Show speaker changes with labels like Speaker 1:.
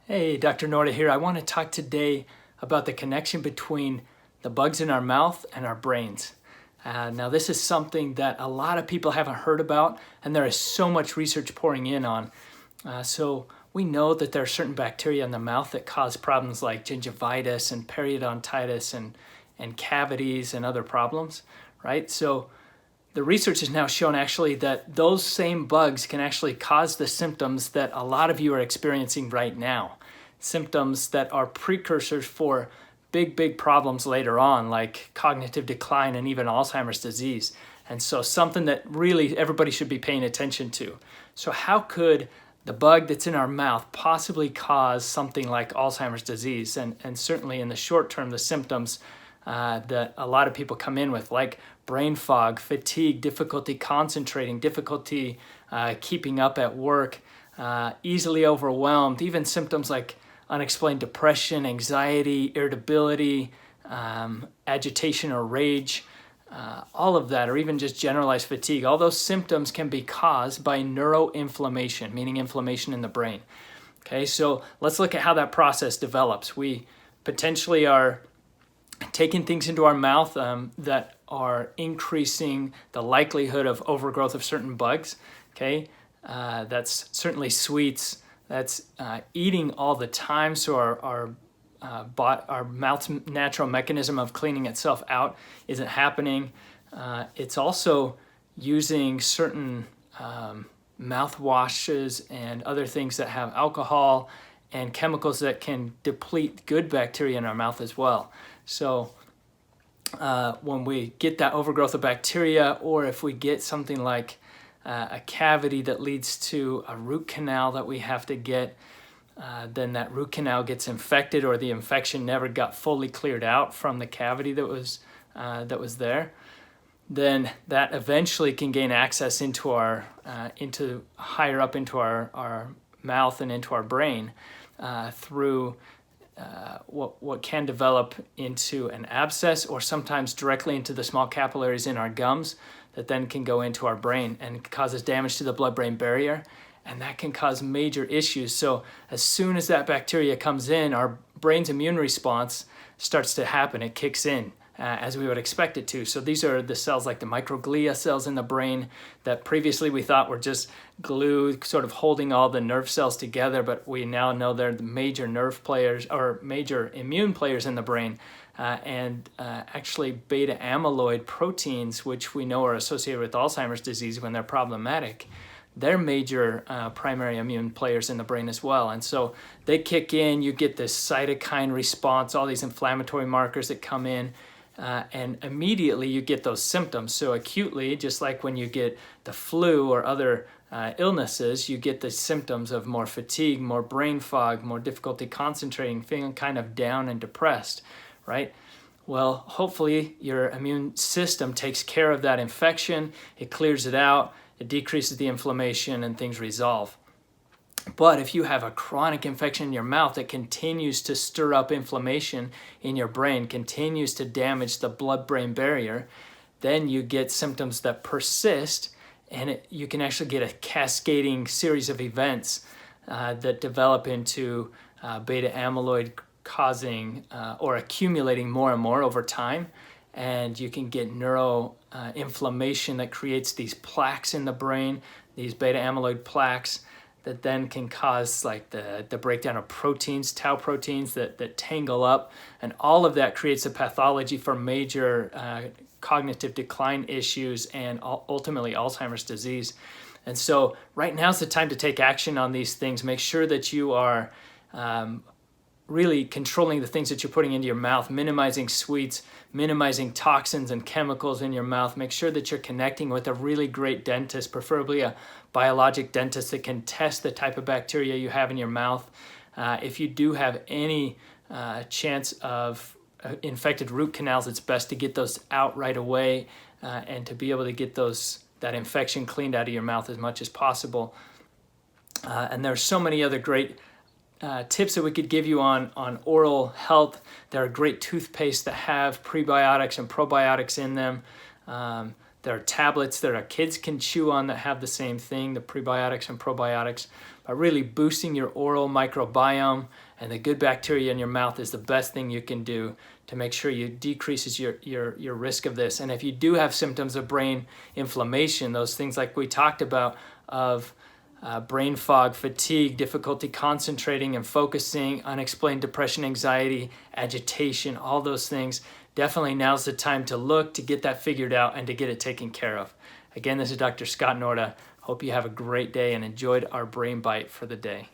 Speaker 1: Hey, Dr. Norda here. I want to talk today about the connection between the bugs in our mouth and our brains. Now, this is something that a lot of people haven't heard about, and there is so much research pouring in on. So we know that there are certain bacteria in the mouth that cause problems like gingivitis and periodontitis and cavities and other problems, right? So the research has now shown actually that those same bugs can actually cause the symptoms that a lot of you are experiencing right now. Symptoms that are precursors for big problems later on, like cognitive decline and even Alzheimer's disease. And so something that really everybody should be paying attention to. So how could the bug that's in our mouth possibly cause something like Alzheimer's disease? And certainly in the short term, the symptoms that a lot of people come in with, like brain fog, fatigue, difficulty concentrating, difficulty keeping up at work, easily overwhelmed, even symptoms like unexplained depression, anxiety, irritability, agitation or rage, all of that, or even just generalized fatigue. All those symptoms can be caused by neuroinflammation, meaning inflammation in the brain. Okay, so let's look at how that process develops. We potentially are taking things into our mouth that are increasing the likelihood of overgrowth of certain bugs. Okay, that's certainly sweets. That's eating all the time, so our mouth's natural mechanism of cleaning itself out isn't happening. It's also using certain mouthwashes and other things that have alcohol and chemicals that can deplete good bacteria in our mouth as well. So when we get that overgrowth of bacteria, or if we get something like a cavity that leads to a root canal that we have to get, then that root canal gets infected, or the infection never got fully cleared out from the cavity that was there, then that eventually can gain access into our higher up into our mouth and into our brain through what can develop into an abscess, or sometimes directly into the small capillaries in our gums that then can go into our brain and causes damage to the blood-brain barrier, and that can cause major issues. So as soon as that bacteria comes in, our brain's immune response starts to happen. It kicks in as we would expect it to. So these are the cells like the microglia cells in the brain that previously we thought were just glue sort of holding all the nerve cells together, but we now know they're the major nerve players or major immune players in the brain. Actually beta amyloid proteins, which we know are associated with Alzheimer's disease when they're problematic, they're major primary immune players in the brain as well. And so they kick in, you get this cytokine response, all these inflammatory markers that come in, and immediately you get those symptoms. So acutely, just like when you get the flu or other illnesses, you get the symptoms of more fatigue, more brain fog, more difficulty concentrating, feeling kind of down and depressed, right? Well, hopefully your immune system takes care of that infection, it clears it out, it decreases the inflammation, and things resolve. But if you have a chronic infection in your mouth that continues to stir up inflammation in your brain, continues to damage the blood-brain barrier, then you get symptoms that persist, and you can actually get a cascading series of events that develop into beta amyloid causing or accumulating more and more over time. And you can get neuroinflammation that creates these plaques in the brain, these beta amyloid plaques that then can cause like the breakdown of proteins, tau proteins that tangle up. And all of that creates a pathology for major cognitive decline issues and ultimately Alzheimer's disease. And so right now is the time to take action on these things. Make sure that you are really controlling the things that you're putting into your mouth, minimizing sweets, minimizing toxins and chemicals in your mouth. Make sure that you're connecting with a really great dentist, preferably a biologic dentist that can test the type of bacteria you have in your mouth. If you do have any chance of infected root canals, it's best to get those out right away and to be able to get that infection cleaned out of your mouth as much as possible. And there's so many other great tips that we could give you on oral health. There are great toothpaste that have prebiotics and probiotics in them. There are tablets that our kids can chew on that have the same thing, the prebiotics and probiotics. really boosting your oral microbiome, and the good bacteria in your mouth is the best thing you can do to make sure you decreases your risk of this. And if you do have symptoms of brain inflammation, those things like we talked about of brain fog, fatigue, difficulty concentrating and focusing, unexplained depression, anxiety, agitation, all those things, definitely now's the time to look to get that figured out and to get it taken care of. Again, this is Dr. Scott Norda. Hope you have a great day and enjoyed our Brain Bite for the day.